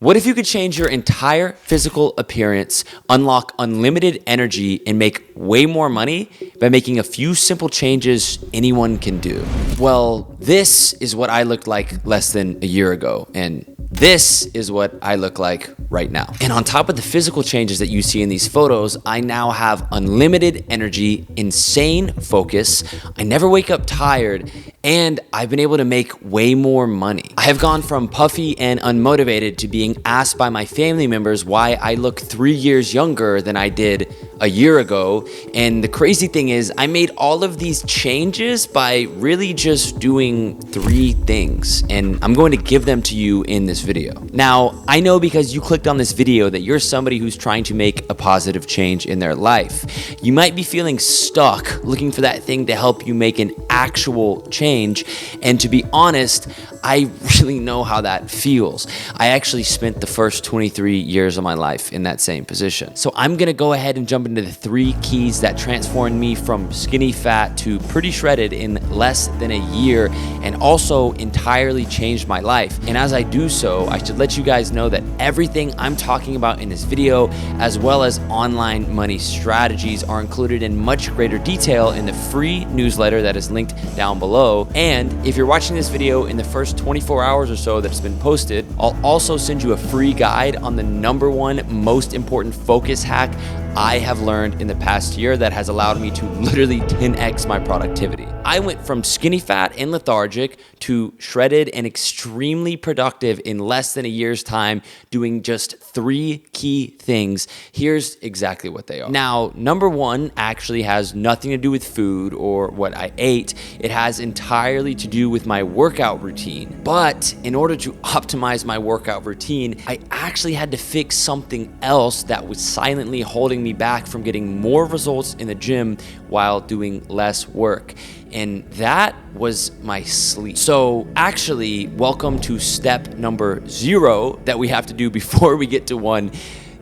What if you could change your entire physical appearance, unlock unlimited energy, and make way more money by making a few simple changes anyone can do? Well, this is what I looked like less than a year ago, and this is what I look like right now. And on top of the physical changes that you see in these photos, I now have unlimited energy, insane focus, I never wake up tired, and I've been able to make way more money. I have gone from puffy and unmotivated to being asked by my family members why I look 3 years younger than I did a year ago. And the crazy thing is, I made all of these changes by really just doing 3 things. And I'm going to give them to you in this video. Now, I know because you clicked on this video that you're somebody who's trying to make a positive change in their life. You might be feeling stuck, looking for that thing to help you make an actual change. And to be honest, I really know how that feels. I actually spent the first 23 years of my life in that same position. So I'm gonna go ahead and jump into the 3 keys that transformed me from skinny fat to pretty shredded in less than a year, and also entirely changed my life. And as I do so, I should let you guys know that everything I'm talking about in this video, as well as online money strategies, are included in much greater detail in the free newsletter that is linked down below. And if you're watching this video in the first 24 hours or so that's been posted, I'll also send you a free guide on the #1 most important focus hack I have learned in the past year that has allowed me to literally 10x my productivity. I went from skinny fat and lethargic to shredded and extremely productive in less than a year's time, doing just 3 key things. Here's exactly what they are. Now, #1 actually has nothing to do with food or what I ate. It has entirely to do with my workout routine. But in order to optimize my workout routine, I actually had to fix something else that was silently holding me back from getting more results in the gym while doing less work. And that was my sleep. So actually, welcome to step number 0 that we have to do before we get to 1.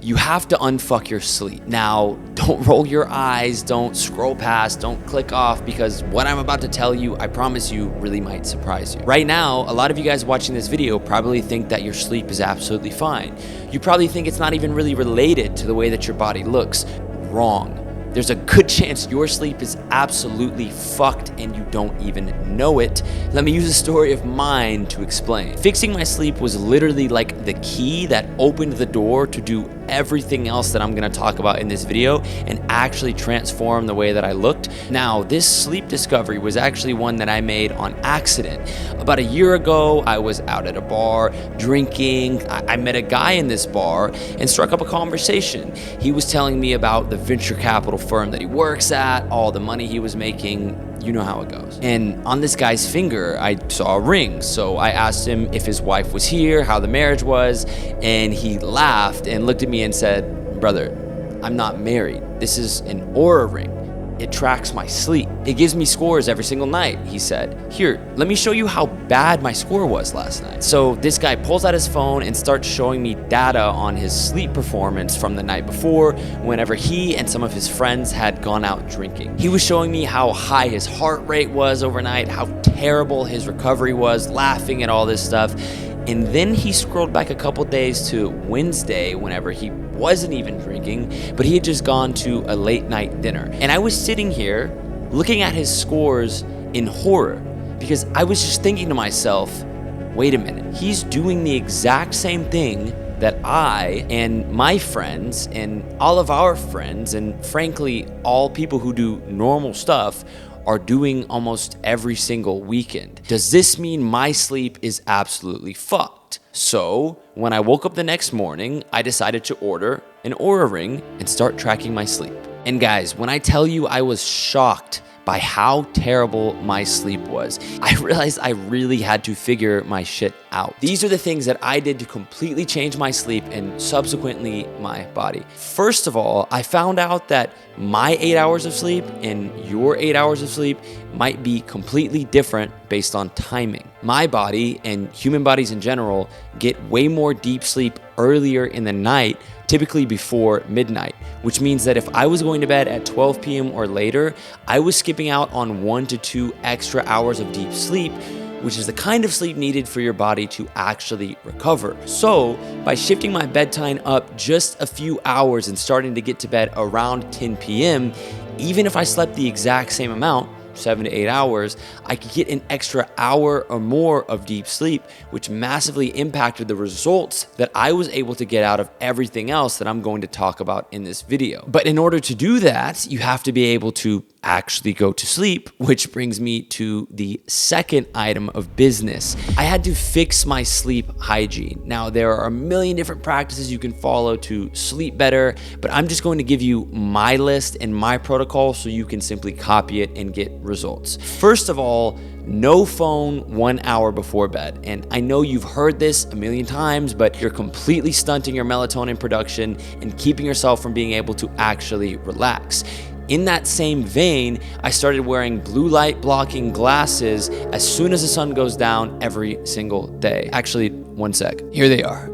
You have to unfuck your sleep. Now, don't roll your eyes, don't scroll past, don't click off, because what I'm about to tell you, I promise you, really might surprise you. Right now, a lot of you guys watching this video probably think that your sleep is absolutely fine. You probably think it's not even really related to the way that your body looks. Wrong. There's a good chance your sleep is absolutely fucked and you don't even know it. Let me use a story of mine to explain. Fixing my sleep was literally like the key that opened the door to do everything else that I'm gonna talk about in this video and actually transform the way that I looked. Now, this sleep discovery was actually one that I made on accident. About a year ago, I was out at a bar drinking. I met a guy in this bar and struck up a conversation. He was telling me about the venture capital firm that he works at, all the money he was making. You know how it goes. And on this guy's finger, I saw a ring. So I asked him if his wife was here, how the marriage was, and he laughed and looked at me and said, "Brother, I'm not married. This is an Oura ring. It tracks my sleep. It gives me scores every single night," he said. "Here, let me show you how bad my score was last night." So this guy pulls out his phone and starts showing me data on his sleep performance from the night before, whenever he and some of his friends had gone out drinking. He was showing me how high his heart rate was overnight, how terrible his recovery was, laughing at all this stuff. And then he scrolled back a couple days to Wednesday, whenever he wasn't even drinking, but he had just gone to a late night dinner. And I was sitting here looking at his scores in horror, because I was just thinking to myself, wait a minute, he's doing the exact same thing that I and my friends and all of our friends, and frankly, all people who do normal stuff, are doing almost every single weekend. Does this mean my sleep is absolutely fucked? So when I woke up the next morning, I decided to order an Oura ring and start tracking my sleep. And guys, when I tell you I was shocked by how terrible my sleep was, I realized I really had to figure my shit out. These are the things that I did to completely change my sleep and subsequently my body. First of all, I found out that my 8 hours of sleep and your 8 hours of sleep might be completely different based on timing. My body, and human bodies in general, get way more deep sleep earlier in the night, typically before midnight, which means that if I was going to bed at 12 p.m. or later, I was skipping out on 1 to 2 extra hours of deep sleep, which is the kind of sleep needed for your body to actually recover. So by shifting my bedtime up just a few hours and starting to get to bed around 10 p.m., even if I slept the exact same amount, 7 to 8 hours, I could get an extra hour or more of deep sleep, which massively impacted the results that I was able to get out of everything else that I'm going to talk about in this video. But in order to do that, you have to be able to actually go to sleep, which brings me to the second item of business. I had to fix my sleep hygiene. Now, there are a million different practices you can follow to sleep better, but I'm just going to give you my list and my protocol so you can simply copy it and get results. First of all, no phone 1 hour before bed. And I know you've heard this a million times, but you're completely stunting your melatonin production and keeping yourself from being able to actually relax. In that same vein, I started wearing blue light blocking glasses as soon as the sun goes down every single day. Actually, one sec. Here they are.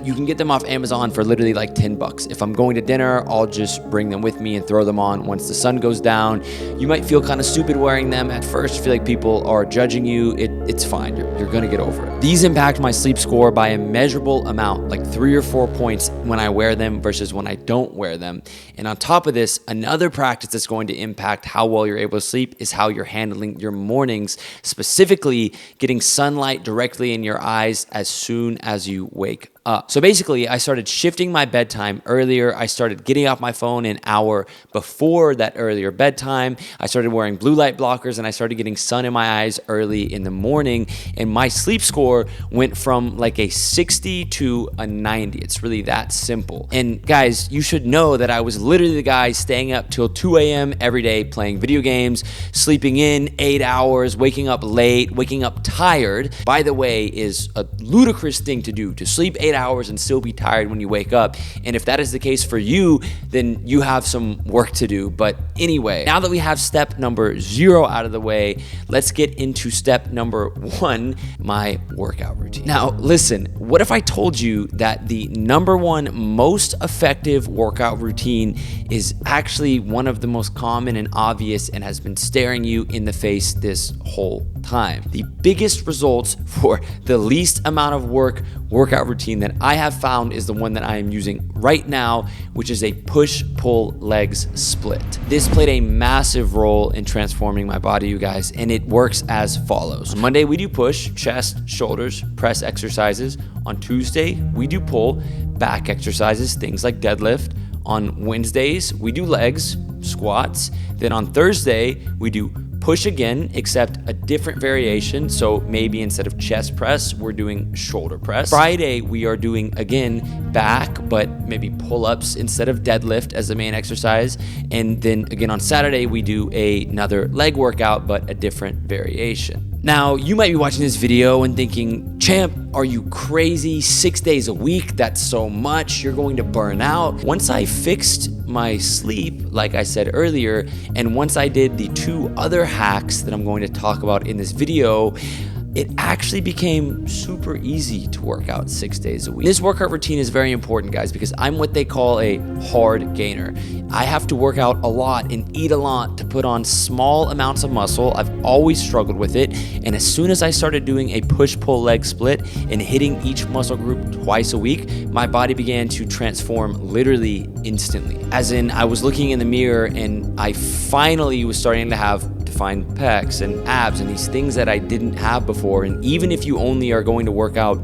You can get them off Amazon for literally like $10. If I'm going to dinner, I'll just bring them with me and throw them on once the sun goes down. You might feel kind of stupid wearing them at first, feel like people are judging you. It's fine. You're gonna get over it. These impact my sleep score by a measurable amount, like 3 or 4 points when I wear them versus when I don't wear them. And on top of this, another practice that's going to impact how well you're able to sleep is how you're handling your mornings, specifically getting sunlight directly in your eyes as soon as you wake up. So basically, I started shifting my bedtime earlier. I started getting off my phone an hour before that earlier bedtime. I started wearing blue light blockers and I started getting sun in my eyes early in the morning. And my sleep score went from like a 60 to a 90. It's really that simple. And guys, you should know that I was literally the guy staying up till 2 a.m. every day playing video games, sleeping in 8 hours, waking up late, waking up tired. By the way, is a ludicrous thing to do, to sleep 8 hours and still be tired when you wake up. And if that is the case for you, then you have some work to do. But anyway, now that we have step number 0 out of the way, let's get into step number 1, my workout routine. Now, listen, what if I told you that the number 1 most effective workout routine is actually one of the most common and obvious and has been staring you in the face this whole time? The biggest results for the least amount of workout routine that I have found is the one that I am using right now, which is a push-pull legs split. This played a massive role in transforming my body, you guys, and it works as follows. On Monday, we do push, chest, shoulders, press exercises. On Tuesday, we do pull, back exercises, things like deadlift. On Wednesdays, we do legs, squats. Then on Thursday, we do push again, except a different variation. So maybe instead of chest press, we're doing shoulder press. Friday, we are doing again back, but maybe pull-ups instead of deadlift as the main exercise. And then again on Saturday, we do another leg workout, but a different variation. Now, you might be watching this video and thinking, Champ, are you crazy? 6 days a week? That's so much. You're going to burn out. Once I fixed my sleep, like I said earlier, and once I did the 2 other hacks that I'm going to talk about in this video, it actually became super easy to work out 6 days a week. This workout routine is very important, guys, because I'm what they call a hard gainer. I have to work out a lot and eat a lot to put on small amounts of muscle. I've always struggled with it. And as soon as I started doing a push-pull leg split and hitting each muscle group twice a week, my body began to transform literally instantly. As in, I was looking in the mirror and I finally was starting to have defined pecs and abs and these things that I didn't have before. And even if you only are going to work out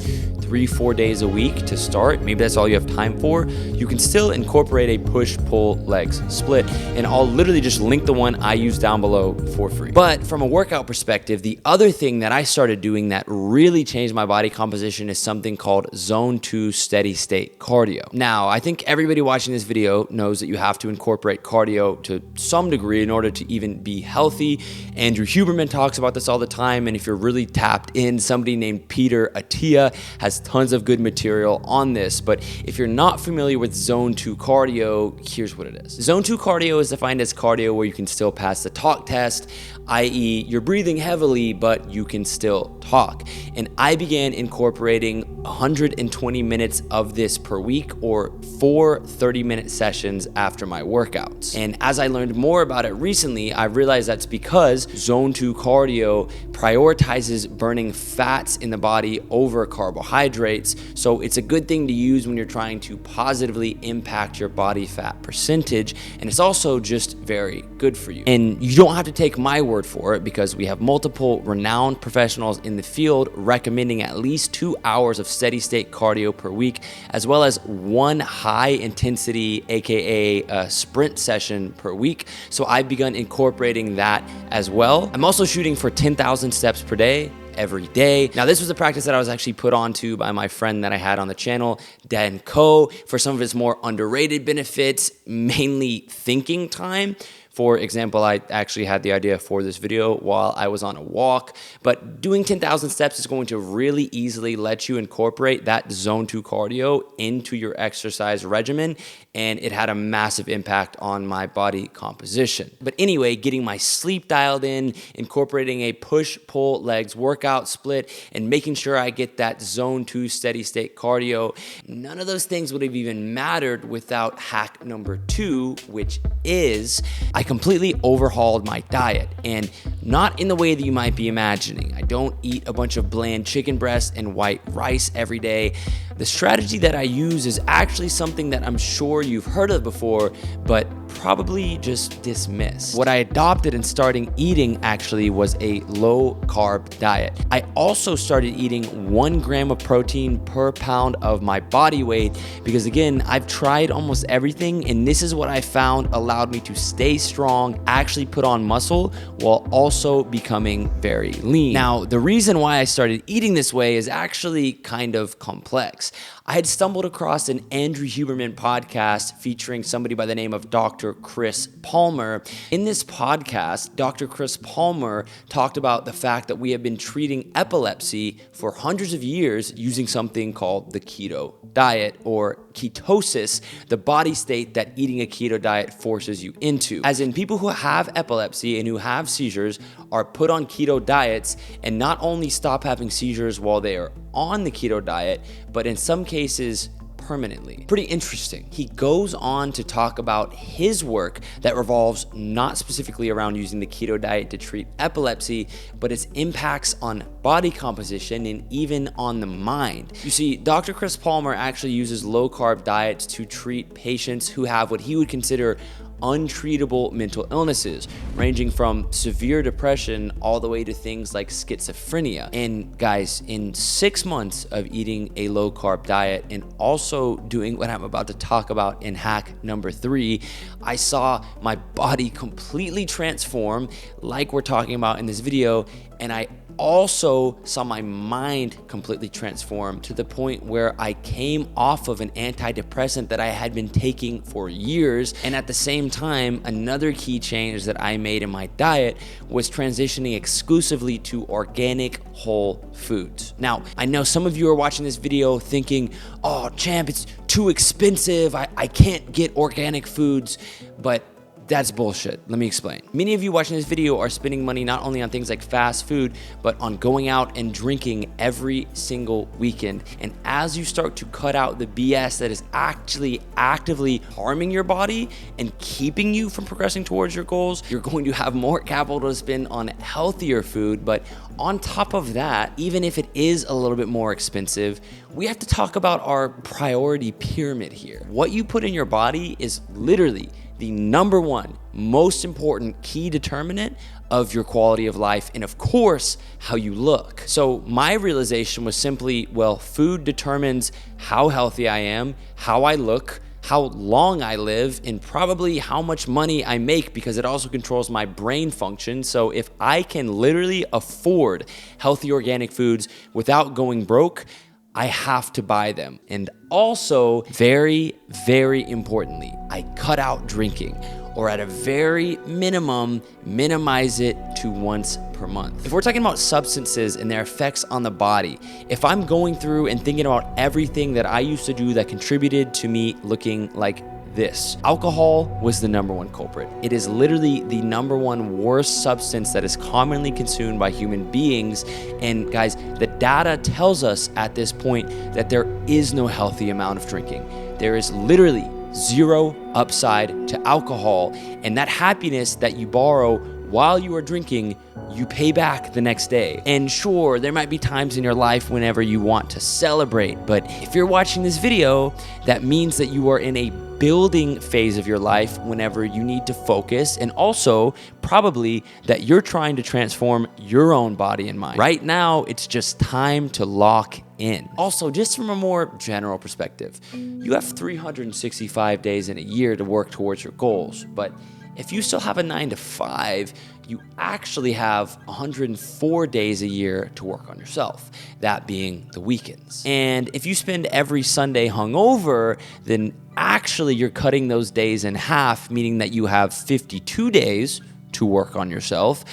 3-4 days a week to start, maybe that's all you have time for, you can still incorporate a push-pull legs split. And I'll literally just link the one I use down below for free. But from a workout perspective, the other thing that I started doing that really changed my body composition is something called Zone 2 steady state cardio. Now, I think everybody watching this video knows that you have to incorporate cardio to some degree in order to even be healthy. Andrew Huberman talks about this all the time, and if you're really tapped in, somebody named Peter Attia has tons of good material on this. But if you're not familiar with Zone 2 cardio, here's what it is. Zone 2 cardio is defined as cardio where you can still pass the talk test. i.e. you're breathing heavily, but you can still talk. And I began incorporating 120 minutes of this per week, or 4 30-minute sessions after my workouts. And as I learned more about it recently, I realized that's because Zone 2 cardio prioritizes burning fats in the body over carbohydrates. So it's a good thing to use when you're trying to positively impact your body fat percentage. And it's also just very good for you. And you don't have to take my word for it, because we have multiple renowned professionals in the field recommending at least 2 hours of steady state cardio per week, as well as 1 high intensity, aka sprint session per week. So I've begun incorporating that as well. I'm also shooting for 10,000 steps per day, every day. Now, this was a practice that I was actually put onto by my friend that I had on the channel, Dan Co, for some of its more underrated benefits, mainly thinking time. For example, I actually had the idea for this video while I was on a walk, but doing 10,000 steps is going to really easily let you incorporate that Zone 2 cardio into your exercise regimen, and it had a massive impact on my body composition. But anyway, getting my sleep dialed in, incorporating a push-pull legs workout split, and making sure I get that Zone 2 steady state cardio, none of those things would have even mattered without hack number 2, which is I completely overhauled my diet, and not in the way that you might be imagining. I don't eat a bunch of bland chicken breast and white rice every day. The strategy that I use is actually something that I'm sure you've heard of before, but probably just dismiss. What I adopted in starting eating actually was a low carb diet. I also started eating 1 gram of protein per pound of my body weight, because again, I've tried almost everything, and this is what I found allowed me to stay strong, actually put on muscle, while also becoming very lean. Now, the reason why I started eating this way is actually kind of complex. I had stumbled across an Andrew Huberman podcast featuring somebody by the name of Dr. Chris Palmer. In this podcast, Dr. Chris Palmer talked about the fact that we have been treating epilepsy for hundreds of years using something called the keto diet, or ketosis, the body state that eating a keto diet forces you into. As in, people who have epilepsy and who have seizures are put on keto diets and not only stop having seizures while they are on the keto diet, but in some cases permanently. Pretty interesting. He goes on to talk about his work that revolves not specifically around using the keto diet to treat epilepsy, but its impacts on body composition and even on the mind. You see, Dr. Chris Palmer actually uses low carb diets to treat patients who have what he would consider untreatable mental illnesses, ranging from severe depression all the way to things like schizophrenia. And guys, in 6 months of eating a low carb diet and also doing what I'm about to talk about in hack number 3, I saw my body completely transform, like we're talking about in this video, and I also saw my mind completely transform to the point where I came off of an antidepressant that I had been taking for years. And at the same time, another key change that I made in my diet was transitioning exclusively to organic whole foods. Now, I know some of you are watching this video thinking, oh, champ, it's too expensive. I can't get organic foods, but that's bullshit. Let me explain. Many of you watching this video are spending money not only on things like fast food, but on going out and drinking every single weekend. And as you start to cut out the BS that is actually actively harming your body and keeping you from progressing towards your goals, you're going to have more capital to spend on healthier food. But on top of that, even if it is a little bit more expensive, we have to talk about our priority pyramid here. What you put in your body is literally the number one most important key determinant of your quality of life, and of course, how you look. So my realization was simply, well, food determines how healthy I am, how I look, how long I live, and probably how much money I make, because it also controls my brain function. So if I can literally afford healthy organic foods without going broke, I have to buy them. And also, very, very importantly, I cut out drinking, or at a very minimum, minimize it to once per month. If we're talking about substances and their effects on the body, if I'm going through and thinking about everything that I used to do that contributed to me looking like this. Alcohol was the number one culprit. It is literally the number one worst substance that is commonly consumed by human beings. And guys, the data tells us at this point that there is no healthy amount of drinking. There is literally zero upside to alcohol, and that happiness that you borrow while you are drinking, you pay back the next day. And sure, there might be times in your life whenever you want to celebrate, but if you're watching this video, that means that you are in a building phase of your life whenever you need to focus, and also probably that you're trying to transform your own body and mind. Right now, it's just time to lock in. Also, just from a more general perspective, you have 365 days in a year to work towards your goals, but if you still have a 9 to 5, you actually have 104 days a year to work on yourself, that being the weekends. And if you spend every Sunday hungover, then actually you're cutting those days in half, meaning that you have 52 days to work on yourself,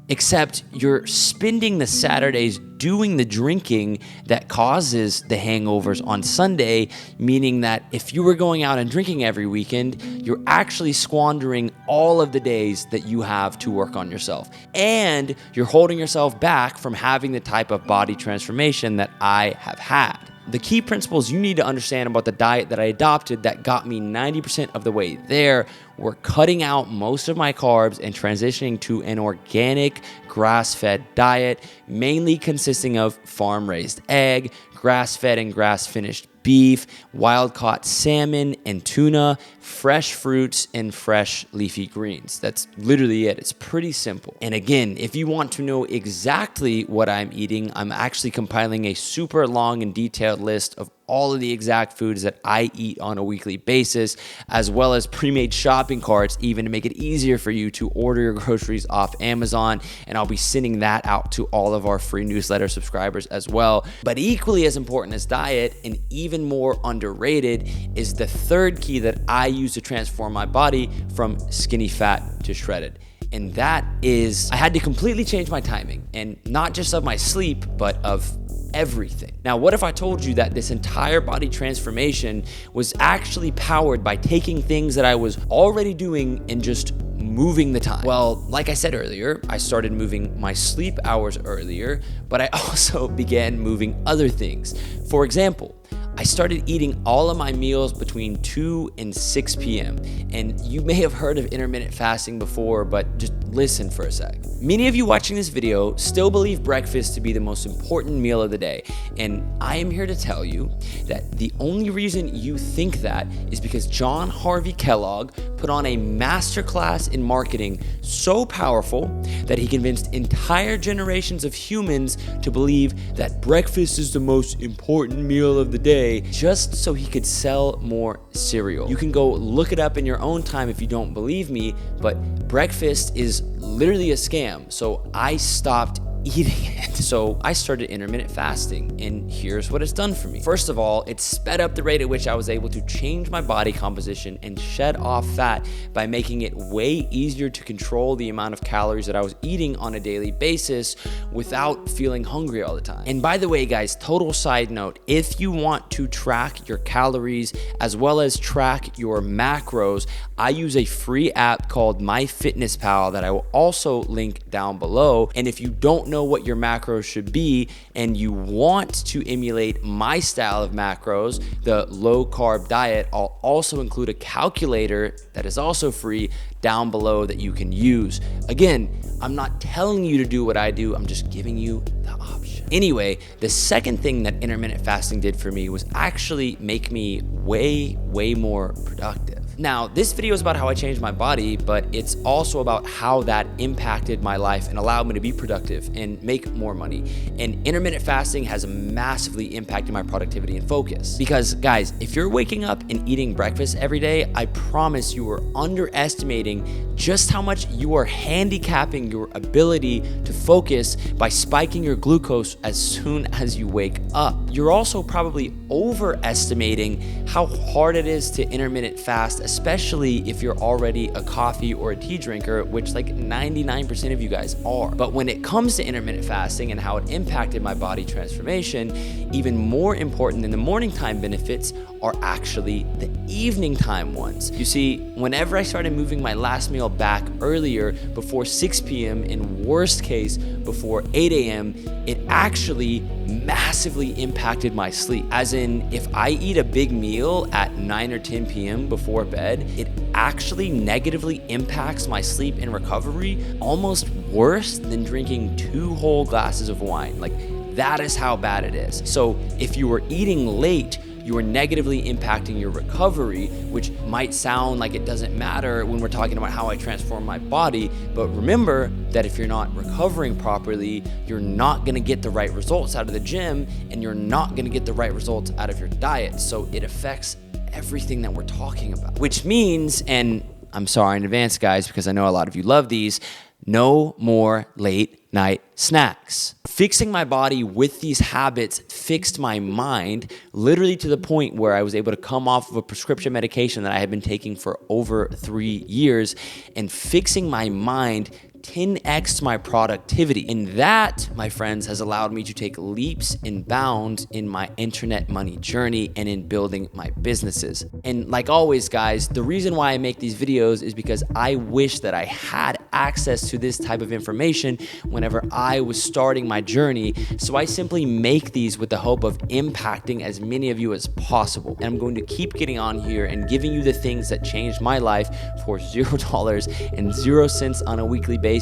except you're spending the Saturdays doing the drinking that causes the hangovers on Sunday, meaning that if you were going out and drinking every weekend, you're actually squandering all of the days that you have to work on yourself. And you're holding yourself back from having the type of body transformation that I have had. The key principles you need to understand about the diet that I adopted that got me 90% of the way there were cutting out most of my carbs and transitioning to an organic grass-fed diet, mainly consisting of farm-raised egg, grass-fed and grass-finished beef, wild-caught salmon and tuna, fresh fruits, and fresh leafy greens. That's literally it. It's pretty simple. And again, if you want to know exactly what I'm eating, I'm actually compiling a super long and detailed list of all of the exact foods that I eat on a weekly basis, as well as pre-made shopping carts, even to make it easier for you to order your groceries off Amazon. And I'll be sending that out to all of our free newsletter subscribers as well. But equally as important as diet, and even more underrated, is the third key that I use to transform my body from skinny fat to shredded. And that is, I had to completely change my timing, and not just of my sleep, but of everything. Now, what if I told you that this entire body transformation was actually powered by taking things that I was already doing and just moving the time? Well, like I said earlier, I started moving my sleep hours earlier, but I also began moving other things. For example, I started eating all of my meals between 2 and 6 p.m. And you may have heard of intermittent fasting before, but just listen for a sec. Many of you watching this video still believe breakfast to be the most important meal of the day. And I am here to tell you that the only reason you think that is because John Harvey Kellogg put on a masterclass in marketing so powerful that he convinced entire generations of humans to believe that breakfast is the most important meal of the day, just so he could sell more cereal. You can go look it up in your own time if you don't believe me, but breakfast is literally a scam. So I stopped eating it. So I started intermittent fasting, and here's what it's done for me. First of all, it sped up the rate at which I was able to change my body composition and shed off fat by making it way easier to control the amount of calories that I was eating on a daily basis without feeling hungry all the time. And by the way, guys, total side note, if you want to track your calories as well as track your macros, I use a free app called MyFitnessPal that I will also link down below. And if you don't know what your macros should be and you want to emulate my style of macros, the low carb diet, I'll also include a calculator that is also free down below that you can use. Again, I'm not telling you to do what I do, I'm just giving you the option. Anyway, the second thing that intermittent fasting did for me was actually make me way more productive. Now, this video is about how I changed my body, but it's also about how that impacted my life and allowed me to be productive and make more money. And intermittent fasting has massively impacted my productivity and focus. Because guys, if you're waking up and eating breakfast every day, I promise you are underestimating just how much you are handicapping your ability to focus by spiking your glucose as soon as you wake up. You're also probably overestimating how hard it is to intermittent fast, especially if you're already a coffee or a tea drinker, which like 99% of you guys are. But when it comes to intermittent fasting and how it impacted my body transformation, even more important than the morning time benefits are actually the evening time ones. You see, whenever I started moving my last meal back earlier, before 6 p.m., in worst case, before 8 a.m., it actually massively impacted my sleep. As in, if I eat a big meal at 9 or 10 p.m. before bed, it actually negatively impacts my sleep and recovery almost worse than drinking 2 whole glasses of wine. Like, that is how bad it is. So if you were eating late, you are negatively impacting your recovery, which might sound like it doesn't matter when we're talking about how I transform my body. But remember that if you're not recovering properly, you're not gonna get the right results out of the gym, and you're not gonna get the right results out of your diet. So it affects everything that we're talking about, which means, and I'm sorry in advance, guys, because I know a lot of you love these, no more late night snacks. Fixing my body with these habits fixed my mind, literally to the point where I was able to come off of a prescription medication that I had been taking for over 3 years, and fixing my mind 10x my productivity. And that, my friends, has allowed me to take leaps and bounds in my internet money journey and in building my businesses. And like always, guys, the reason why I make these videos is because I wish that I had access to this type of information whenever I was starting my journey. So I simply make these with the hope of impacting as many of you as possible. And I'm going to keep getting on here and giving you the things that changed my life for $0 and 0 cents on a weekly basis.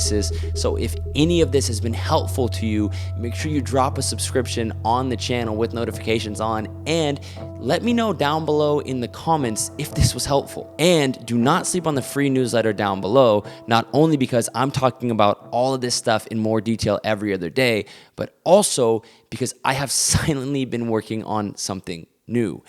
So if any of this has been helpful to you, make sure you drop a subscription on the channel with notifications on, and let me know down below in the comments if this was helpful. And do not sleep on the free newsletter down below, not only because I'm talking about all of this stuff in more detail every other day, but also because I have silently been working on something new.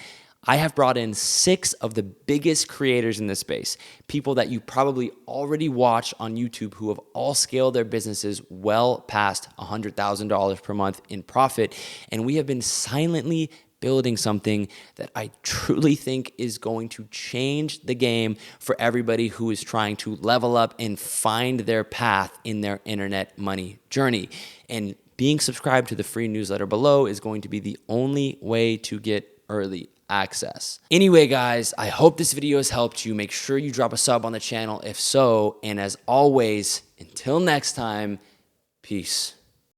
I have brought in 6 of the biggest creators in this space, people that you probably already watch on YouTube who have all scaled their businesses well past $100,000 per month in profit. And we have been silently building something that I truly think is going to change the game for everybody who is trying to level up and find their path in their internet money journey. And being subscribed to the free newsletter below is going to be the only way to get early access. Anyway, guys, I hope this video has helped you. Make sure you drop a sub on the channel if so. And as always, until next time, peace.